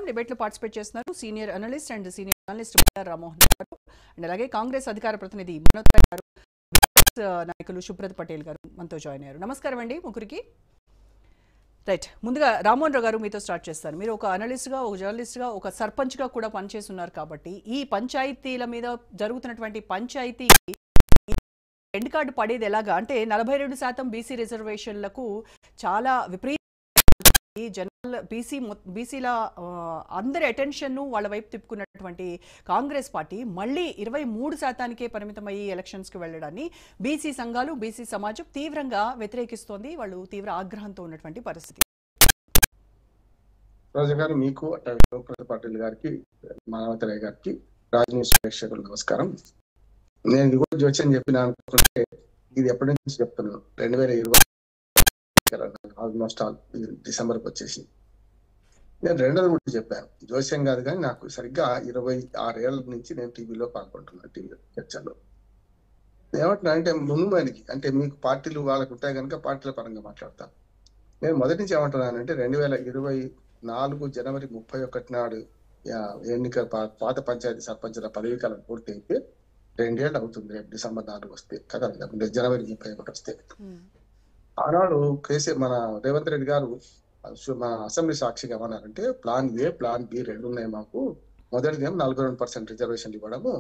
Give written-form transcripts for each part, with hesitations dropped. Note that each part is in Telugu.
స్వాగతం. డిబేట్ లో పార్టిసిపేట్ చేస్తున్నారు senior analyst and senior journalist Rammohan గారు అండ్ అలాగే కాంగ్రెస్ అధికార ప్రతినిధి మనోత్ గారు, నాయకులు సుబ్రత్ పటేల్ గారు మనతో జాయిన్ అయ్యారు. నమస్కారం అండి ముగ్గురికి. రైట్, ముందుగా రామ్మోహన్ రావు గారు మీతో స్టార్ట్ చేస్తారు. మీరు ఒక అనలిస్ట్గా, ఒక జర్నలిస్ట్గా, ఒక సర్పంచ్గా కూడా పనిచేస్తున్నారు కాబట్టి ఈ పంచాయతీల మీద జరుగుతున్నటువంటి పంచాయతీ ఎండ్ కార్డు పడేది ఎలాగా అంటే 42% బీసీ రిజర్వేషన్లకు చాలా విపరీత జనరల్ బీసీల అందరి అటెన్షన్ వాళ్ళ వైపు తిప్పుకున్నటువంటి కాంగ్రెస్ పార్టీ మళ్ళీ 23%కే పరిమితమయ్యి ఎలక్షన్స్కి వెళ్ళడాన్ని బీసీ సంఘాలు, బీసీ సమాజం తీవ్రంగా వ్యతిరేకిస్తోంది. వాళ్ళు తీవ్ర ఆగ్రహంతో ఉన్నటువంటి పరిస్థితి. రాజు గారు, మీకు సుబ్రత్ పటేల్ గారికి, మానవతరాయ్ గారికి, రాజనీష్ ప్రేక్షకులు నమస్కారం. నేను ఇది కూడా జోచ్యం చెప్పిన అనుకుంటే ఇది ఎప్పటి నుంచి చెప్తున్నాను, 2020 ఆల్మోస్ట్ ఆల్ డిసెంబర్కి వచ్చేసి. నేను రెండోది కూడా చెప్పాను, జోస్యం కాదు కానీ నాకు సరిగ్గా 26 ఏళ్ల నుంచి నేను టీవీలో పాల్గొంటున్నాను, టీవీ చర్చలో. ఏమంటున్నా అంటే మునుమానికి అంటే మీకు పార్టీలు వాళ్ళకు ఉంటాయి కనుక పార్టీల పరంగా మాట్లాడతాను. నేను మొదటి నుంచి ఏమంటున్నానంటే 2024 జనవరి 31 నాడు ఎన్నిక పాత పంచాయతీ సర్పంచుల పదవీకాలం పూర్తి అయితే 2 ఏళ్ళు అవుతుంది. రేపు డిసెంబర్ 4 వస్తే కదా, జనవరి 31 వస్తే. ఆనాడు కేసీఆర్ మన రేవంత్ రెడ్డి గారు మన అసెంబ్లీ సాక్షిగా ఏమన్నారంటే ప్లాన్ ఏ, ప్లాన్ బి రెండు ఉన్నాయి మాకు. మొదటిది ఏమో 42% రిజర్వేషన్ ఇవ్వడము,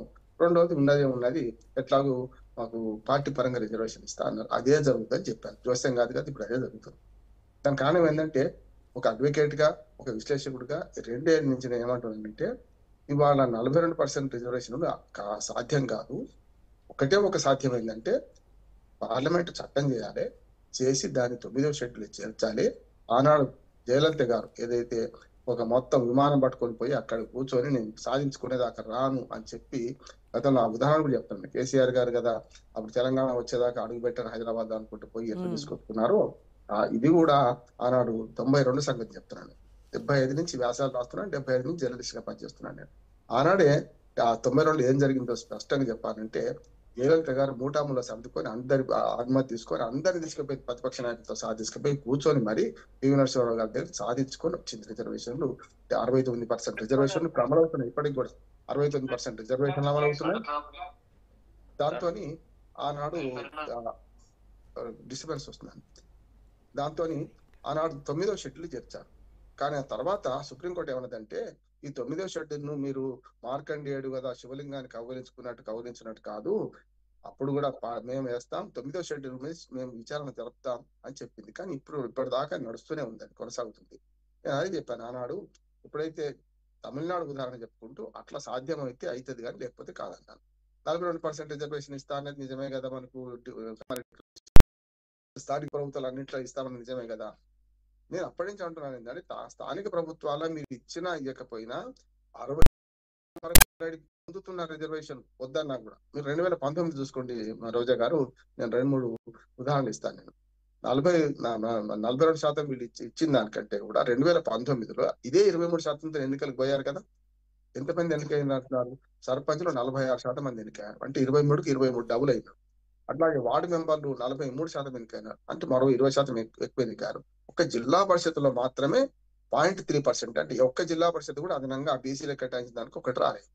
రెండవది ఉన్నది ఎట్లాగూ మాకు పార్టీ పరంగా రిజర్వేషన్ ఇస్తా అన్నారు. అదే జరుగుతుందని చెప్పాను. జోస్యం కాదు కదా, ఇప్పుడు అదే జరుగుతుంది. దాని కారణం ఏంటంటే ఒక అడ్వకేట్ గా, ఒక విశ్లేషకుడిగా 2 ఏళ్ళ నుంచి నేను ఏమంటున్నానంటే ఇవాళ 42% రిజర్వేషన్ సాధ్యం కాదు. ఒక సాధ్యం ఏంటంటే పార్లమెంట్ చట్టం చేయాలి, చేసి దాన్ని 9వ షెడ్యూల్ చేర్చాలి. ఆనాడు జయలలిత గారు ఏదైతే ఒక మొత్తం విమానం పట్టుకొని పోయి అక్కడ కూర్చొని నేను సాధించుకునేదాకా రాను అని చెప్పి గతంలో ఆ ఉదాహరణ కూడా చెప్తాను. కేసీఆర్ గారు కదా అప్పుడు తెలంగాణ వచ్చేదాకా అడుగు పెట్టారు హైదరాబాద్ అనుకుంటూ పోయి ఎట్లా తీసుకొస్తున్నారు. ఇది కూడా ఆనాడు 92 సంగతి చెప్తున్నాను. 75 నుంచి వ్యాసాలు రాస్తున్నాను, 75 నుంచి జర్నలిస్ట్ గా పనిచేస్తున్నాను నేను. ఆనాడే ఆ 92 ఏం జరిగిందో స్పష్టంగా చెప్పాలంటే జయలలిత గారు మూటాములో సర్దుకొని అందరి అనుమతి తీసుకొని అందరిని తీసుకుపోయి ప్రతిపక్ష నాయకులతో సహా తీసుకుపోయి కూర్చొని మరి పివి నరసింహారావు గారి దగ్గర సాధించుకొని వచ్చింది రిజర్వేషన్లు. 69% రిజర్వేషన్లు అమలవుతున్నాయి. ఇప్పటికి కూడా 69% రిజర్వేషన్లు అమలవుతున్నాయి. దాంతో ఆనాడు డిస్టర్బెన్స్ వస్తున్నాను. దాంతో ఆనాడు 9వ షెడ్యూల్ చేర్చారు. కానీ ఆ తర్వాత సుప్రీంకోర్టు ఏమన్నదంటే ఈ 9వ షెడ్యూల్ను మీరు మార్కండేయుడు కదా శివలింగాన్ని కౌగిలించినట్టు కాదు, అప్పుడు కూడా మేము వేస్తాం, 9వ షెడ్యూల్ మీద మేము విచారణ జరుపుతాం అని చెప్పింది. కానీ ఇప్పటిదాకా నడుస్తూనే ఉందని, కొనసాగుతుంది. నేను అదే చెప్పాను ఆనాడు. ఎప్పుడైతే తమిళనాడు ఉదాహరణ చెప్పుకుంటూ అట్లా సాధ్యమైతే అవుతుంది కానీ లేకపోతే కాదన్నాను. 42% రిజర్వేషన్ ఇస్తా అనేది నిజమే కదా, మనకు స్థానిక ప్రభుత్వాలు అన్నింటిలో ఇస్తామని నిజమే కదా. నేను అప్పటి నుంచి అంటున్నాను ఏంటంటే స్థానిక ప్రభుత్వాల మీరు ఇచ్చినా ఇవ్వకపోయినా 60 పొందుతున్న రిజర్వేషన్ వద్దన్నా కూడా మీరు 2019 చూసుకోండి రోజా గారు. నేను 2-3 ఉదాహరణలు ఇస్తాను. నేను 42% వీళ్ళు ఇచ్చిన దానికంటే కూడా 2019లో ఇదే 23%తో ఎన్నికలకు పోయారు కదా. ఎంతమంది ఎన్నికైనారు? సర్పంచ్లు 46% మంది ఎన్నికయ్యారు. అంటే 23కి 23 డబుల్ అయింది. అట్లాగే వార్డు మెంబర్లు 43% ఎన్నికైనారు. అంటే మరో 20% ఎక్కువ ఎన్నికారు. ఒక జిల్లా పరిషత్తులో మాత్రమే 0.3%. అంటే ఒక్క జిల్లా పరిషత్ కూడా అదనంగా బీసీలకు కేటాయించిన దానికి ఒకటి రాలేదు.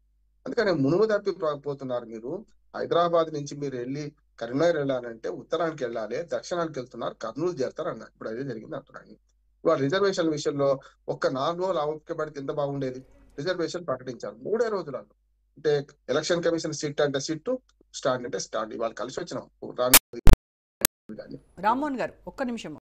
అందుకని మునుగు తప్పి పోతున్నారు మీరు. హైదరాబాద్ నుంచి మీరు వెళ్ళి కరీంనగర్ వెళ్ళాలంటే ఉత్తరానికి వెళ్ళాలి, దక్షిణానికి వెళ్తున్నారు, కర్నూలు చేరుతారు అన్నారు. ఇప్పుడు అదే జరిగింది అంటున్నాను. ఇవాళ రిజర్వేషన్ విషయంలో ఒక్క 4 రోజులు ఆవశ్యపడితే ఎంత బాగుండేది. రిజర్వేషన్ ప్రకటించారు 3 రోజులలో. అంటే ఎలక్షన్ కమిషన్ సిట్ అంటే సిట్టు, స్టాండ్ అంటే స్టాండ్. ఇవాళ కలిసి వచ్చినాం. రామ్మోహన్ గారు ఒక్క నిమిషం.